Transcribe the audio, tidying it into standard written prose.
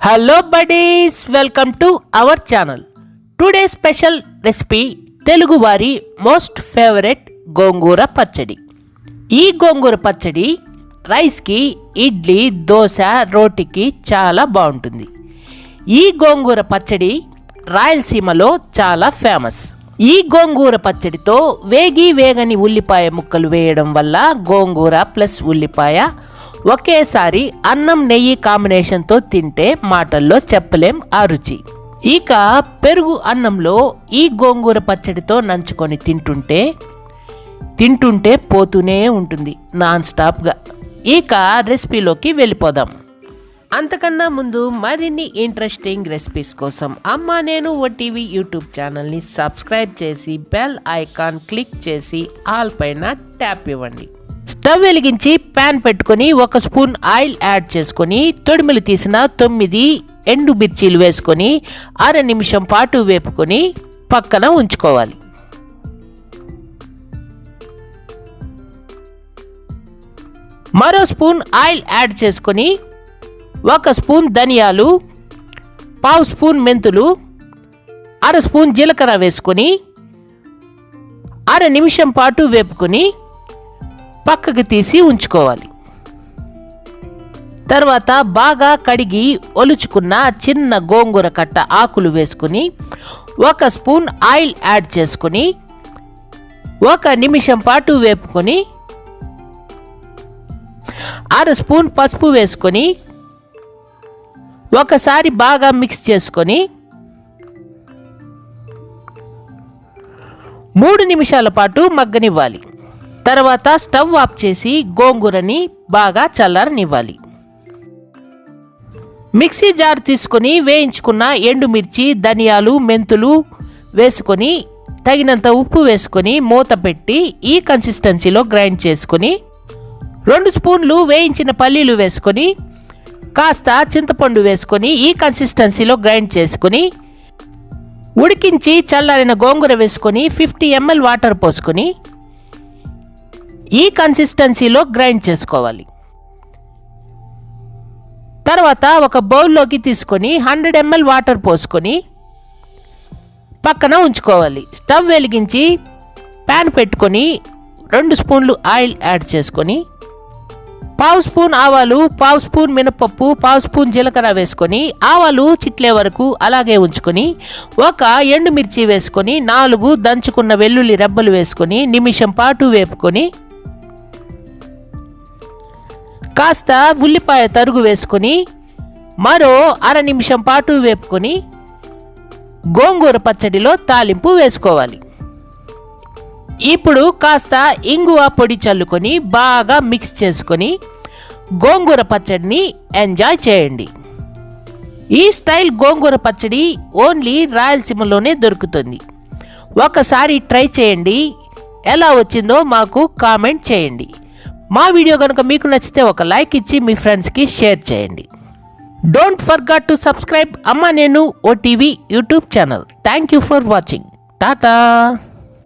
Hello buddies, welcome to our channel. Today's special recipe Telugu vari most favorite Gongura Pachadi. ఈ గోంగూర పచ్చడి rice కి, ఇడ్లీ, దోశ, రోటికి చాలా బాగుంటుంది. ఈ గోంగూర పచ్చడి రాయలసీమలో చాలా ఫేమస్. ఈ గోంగూర పచ్చడితో వేగని ఉల్లిపాయ ముక్కలు వేయడం వల్ల గోంగూర ప్లస్ ఉల్లిపాయ ఒకేసారి అన్నం నెయ్యి కాంబినేషన్తో తింటే మాటల్లో చెప్పలేం ఆ రుచి. ఇక పెరుగు అన్నంలో ఈ గోంగూర పచ్చడితో నంచుకొని తింటుంటే పోతూనే ఉంటుంది నాన్ స్టాప్గా. ఇక రెసిపీలోకి వెళ్ళిపోదాం. అంతకన్నా ముందు మరిన్ని ఇంట్రెస్టింగ్ రెసిపీస్ కోసం అమ్మా నేను ఓటీవీ యూట్యూబ్ ఛానల్ని సబ్స్క్రైబ్ చేసి బెల్ ఐకాన్ క్లిక్ చేసి ఆల్ పైన ట్యాప్ ఇవ్వండి. స్టవ్ వెలిగించి ప్యాన్ పెట్టుకొని 1 స్పూన్ ఆయిల్ యాడ్ చేసుకొని తొడిమిలు తీసిన 9 ఎండు మిర్చీలు వేసుకొని 1/2 నిమిషం పాటు వేపుకొని పక్కన ఉంచుకోవాలి. మరో స్పూన్ ఆయిల్ యాడ్ చేసుకొని 1 స్పూన్ ధనియాలు, 1/2 స్పూన్ మెంతులు, 1/2 స్పూన్ జీలకర్ర వేసుకొని 1/2 నిమిషం పాటు వేపుకొని పక్కకు తీసి ఉంచుకోవాలి. తర్వాత బాగా కడిగి ఒలుచుకున్న చిన్న గోంగూర కట్ట ఆకులు వేసుకొని 1 స్పూన్ ఆయిల్ యాడ్ చేసుకొని 1 నిమిషం పాటు వేపుకొని 1/2 స్పూన్ పసుపు వేసుకొని ఒకసారి బాగా మిక్స్ చేసుకొని 3 నిమిషాల పాటు మగ్గనివ్వాలి. తర్వాత స్టవ్ ఆఫ్ చేసి గోంగూరని బాగా చల్లారనివ్వాలి. మిక్సీ జార్ తీసుకొని వేయించుకున్న ఎండుమిర్చి, ధనియాలు, మెంతులు వేసుకొని తగినంత ఉప్పు వేసుకొని మూత పెట్టి ఈ కన్సిస్టెన్సీలో గ్రైండ్ చేసుకొని 2 స్పూన్లు వేయించిన పల్లీలు వేసుకొని కాస్త చింతపండు వేసుకొని ఈ కన్సిస్టెన్సీలో గ్రైండ్ చేసుకొని ఉడికించి చల్లారిన గోంగూర వేసుకొని 50 ml వాటర్ పోసుకొని ఈ కన్సిస్టెన్సీలో గ్రైండ్ చేసుకోవాలి. తర్వాత ఒక బౌల్లోకి తీసుకొని 100 ml వాటర్ పోసుకొని పక్కన ఉంచుకోవాలి. స్టవ్ వెలిగించి ప్యాన్ పెట్టుకొని 2 స్పూన్లు ఆయిల్ యాడ్ చేసుకొని 1/2 స్పూన్ ఆవాలు, 1/2 స్పూన్ మినపప్పు, 1/2 స్పూన్ జీలకర్ర వేసుకొని ఆవాలు చిట్లే వరకు అలాగే ఉంచుకొని 1 ఎండుమిర్చి వేసుకొని 4 దంచుకున్న వెల్లుల్లి రెబ్బలు వేసుకొని నిమిషం పాటు వేపుకొని కాస్త ఉల్లిపాయ తరుగు వేసుకొని మరో 1/2 నిమిషం పాటు వేపుకొని గోంగూర పచ్చడిలో తాలింపు వేసుకోవాలి. ఇప్పుడు కాస్త ఇంగువ పొడి చల్లుకొని బాగా మిక్స్ చేసుకొని గోంగూర పచ్చడిని ఎంజాయ్ చేయండి. ఈ స్టైల్ గోంగూర పచ్చడి ఓన్లీ రాయలసీమలోనే దొరుకుతుంది. ఒకసారి ట్రై చేయండి, ఎలా వచ్చిందో మాకు కామెంట్ చేయండి. మా వీడియో కనుక మీకు నచ్చితే ఒక లైక్ ఇచ్చి మీ ఫ్రెండ్స్కి షేర్ చేయండి. డోంట్ ఫర్గెట్ టు సబ్స్క్రైబ్ అమ్మా నేను OTV YouTube channel. Thank you for watching. Tata.